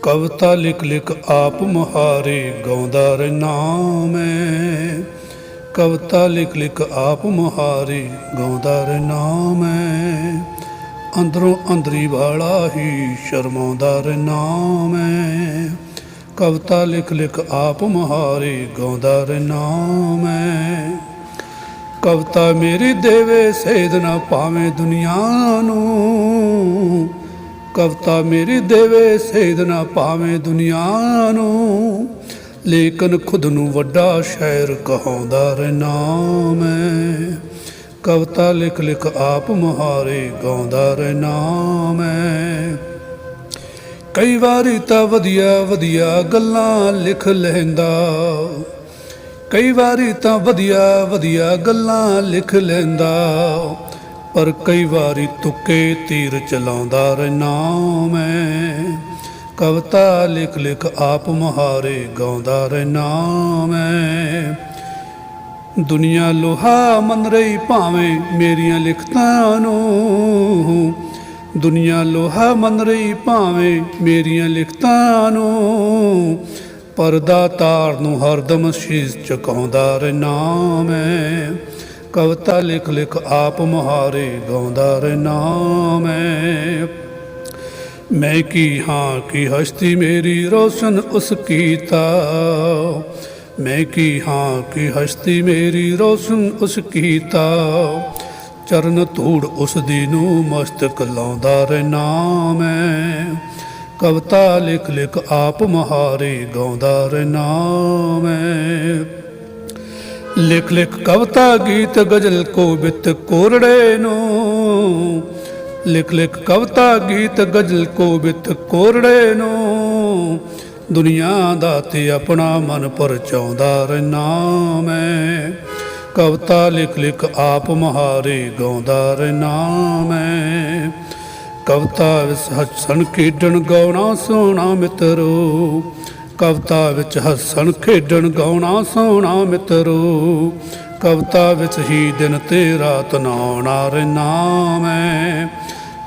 ਕਵਿਤਾ ਲਿਖ ਲਿਖ ਆਪ ਮੁਹਾਰੇ ਗਾਉਂਦਾ ਰਹਿਣਾ ਮੈਂ। ਕਵਿਤਾ ਲਿਖ ਲਿਖ ਆਪ ਮੁਹਾਰੇ ਗਾਉਂਦਾ ਰਹਿਣਾ ਮੈਂ। ਅੰਦਰੋਂ ਅੰਦਰੀ ਵਾਲਾ ਹੀ ਸ਼ਰਮਾਉਂਦਾ ਰਹਿਣਾ ਮੈਂ। ਕਵਿਤਾ ਲਿਖ ਲਿਖ ਆਪ ਮੁਹਾਰੇ ਗਾਉਂਦਾ ਰਹਿਣਾ ਮੈਂ। ਕਵਿਤਾ ਮੇਰੀ ਦੇਵੇ ਸੇਧ ਨਾ ਪਾਵੇਂ ਦੁਨੀਆ ਨੂੰ। ਕਵਿਤਾ ਮੇਰੀ ਦੇਵੇ ਸੇਧ ਨਾ ਪਾਵੇਂ ਦੁਨੀਆ ਨੂੰ। ਲੇਕਿਨ ਖੁਦ ਨੂੰ ਵੱਡਾ ਸ਼ਾਇਰ ਕਹਾਉਂਦਾ ਰਹਿਣਾ ਮੈਂ। ਕਵਿਤਾ ਲਿਖ ਲਿਖ ਆਪ ਮੁਹਾਰੇ ਗਾਉਂਦਾ ਰਹਿਣਾ ਮੈਂ। ਕਈ ਵਾਰੀ ਤਾਂ ਵਧੀਆ ਵਧੀਆ ਗੱਲਾਂ ਲਿਖ ਲੈਂਦਾ। ਕਈ ਵਾਰੀ ਤਾਂ ਵਧੀਆ ਵਧੀਆ ਗੱਲਾਂ ਲਿਖ ਲੈਂਦਾ। ਪਰ ਕਈ ਵਾਰੀ ਤੁੱਕੇ ਤੀਰ ਚਲਾਉਂਦਾ ਰਹਿਣਾ ਮੈਂ। ਕਵਿਤਾ ਲਿਖ ਲਿਖ ਆਪ ਮੁਹਾਰੇ ਗਾਉਂਦਾ ਰਹਿਣਾ ਮੈਂ। ਦੁਨੀਆ ਲੋਹਾ ਮੰਨ ਰਹੀ ਭਾਵੇਂ ਮੇਰੀਆਂ ਲਿਖਤਾਂ ਨੂੰ। ਦੁਨੀਆ ਲੋਹਾ ਮੰਨ ਰਹੀ ਭਾਵੇਂ ਮੇਰੀਆਂ ਲਿਖਤਾਂ ਨੂੰ। ਪਰਦਾ ਤਾਰ ਨੂੰ ਹਰਦਮ ਸ਼ੀਸ਼ ਝੁਕਾਉਂਦਾ ਰਹਿਣਾ ਮੈਂ। ਕਵਿਤਾ ਲਿਖ ਲਿਖ ਆਪ ਮੁਹਾਰੇ ਗਾਉਂਦਾ ਰਹਿਣਾ ਮੈਂ। ਮੈਂ ਕੀ ਹਾਂ ਕੀ ਹਸਤੀ ਮੇਰੀ ਰੋਸ਼ਨ ਉਸ ਕੀਤਾ। ਮੈਂ ਕੀ ਹਾਂ ਕੀ ਹਸਤੀ ਮੇਰੀ ਰੋਸ਼ਨ ਉਸ ਕੀਤਾ। ਚਰਨ ਧੂੜ ਉਸ ਦੀ ਨੂੰ ਮਸਤਕ ਲਾਉਂਦਾ ਰਹਿਣਾ ਮੈਂ। ਕਵਿਤਾ ਲਿਖ ਲਿਖ ਆਪ ਮੁਹਾਰੇ ਗਾਉਂਦਾ ਰਹਿਣਾ ਮੈਂ। ਲਿਖ ਲਿਖ ਕਵਿਤਾ ਗੀਤ ਗਜ਼ਲ ਕੋਵਿਤ ਕੋਰੜੇ ਨੂੰ। ਲਿਖ ਲਿਖ ਕਵਿਤਾ ਗੀਤ ਗਜ਼ਲ ਕੋਵਿਤ ਕੋਰੜੇ ਨੂੰ। ਦੁਨੀਆ ਦਾ ਤੇ ਆਪਣਾ ਮਨ ਪਰਚਾਉਂਦਾ ਰਹਿਣਾ ਮੈਂ। ਕਵਿਤਾ ਲਿਖ ਲਿਖ ਆਪ ਮੁਹਾਰੇ ਗਾਉਂਦਾ ਰਹਿਣਾ ਮੈਂ। ਕਵਿਤਾ ਵਿੱਚ ਹੱਸਣ ਖੇਡਣ ਗਾਉਣਾ ਸੋਹਣਾ ਮਿੱਤਰੋ। ਕਵਿਤਾ ਵਿੱਚ ਹੱਸਣ ਖੇਡਣ ਗਾਉਣਾ ਸੋਹਣਾ ਮਿੱਤਰੋ। ਕਵਿਤਾ ਵਿੱਚ ਹੀ ਦਿਨ ਤੇ ਰਾਤ ਨਹਾਉਣਾ ਰਹਿਣਾ ਮੈਂ।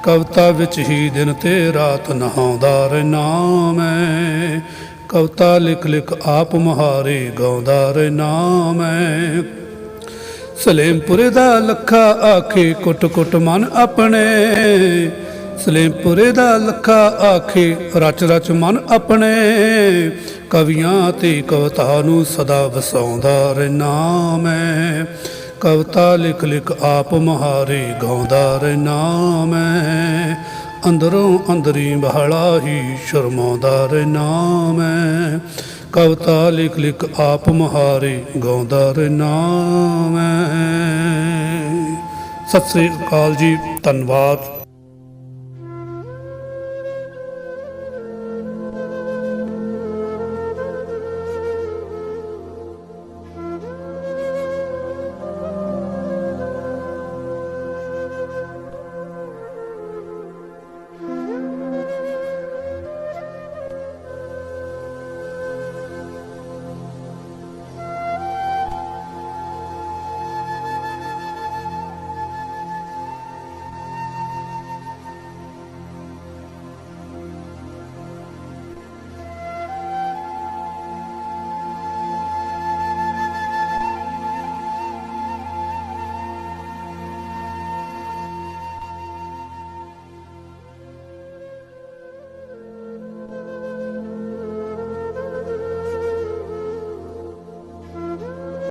ਕਵਿਤਾ ਵਿੱਚ ਹੀ ਦਿਨ ਤੇ ਰਾਤ ਨਹਾਉਂਦਾ ਰਹਿਣਾ ਮੈਂ। ਕਵਿਤਾ ਲਿਖ ਲਿਖ ਆਪ ਮੁਹਾਰੇ ਗਾਉਂਦਾ ਰਹਿਣਾ ਮੈਂ। ਸਲੇਮਪੁਰੇ ਦਾ ਲੱਖਾ ਆਖੇ ਕੁੱਟ ਕੁੱਟ ਮਨ ਆਪਣੇ। ਸਲੇਮਪੁਰੇ ਦਾ ਲੱਖਾ ਆਖੇ ਰਚ ਰਚ ਮਨ ਆਪਣੇ। ਕਵੀਆਂ ਤੇ ਕਵਿਤਾ ਨੂੰ ਸਦਾ ਵਸਾਉਂਦਾ ਰਹਿਣਾ ਮੈਂ। ਕਵਿਤਾ ਲਿਖ ਲਿਖ ਆਪ ਮੁਹਾਰੇ ਗਾਉਂਦਾ ਰਹਿਣਾ ਮੈਂ। ਅੰਦਰੋਂ ਅੰਦਰੀ ਬਹਲਾ ਹੀ ਸ਼ਰਮਾਉਂਦਾ ਰਹਿਣਾ ਮੈਂ। ਕਵਿਤਾ ਲਿਖ ਲਿਖ ਆਪ ਮੁਹਾਰੇ ਗਾਉਂਦਾ ਰਹਿਣਾ ਮੈਂ। ਸਤਿ ਸ੍ਰੀ ਅਕਾਲ ਜੀ, ਧੰਨਵਾਦ।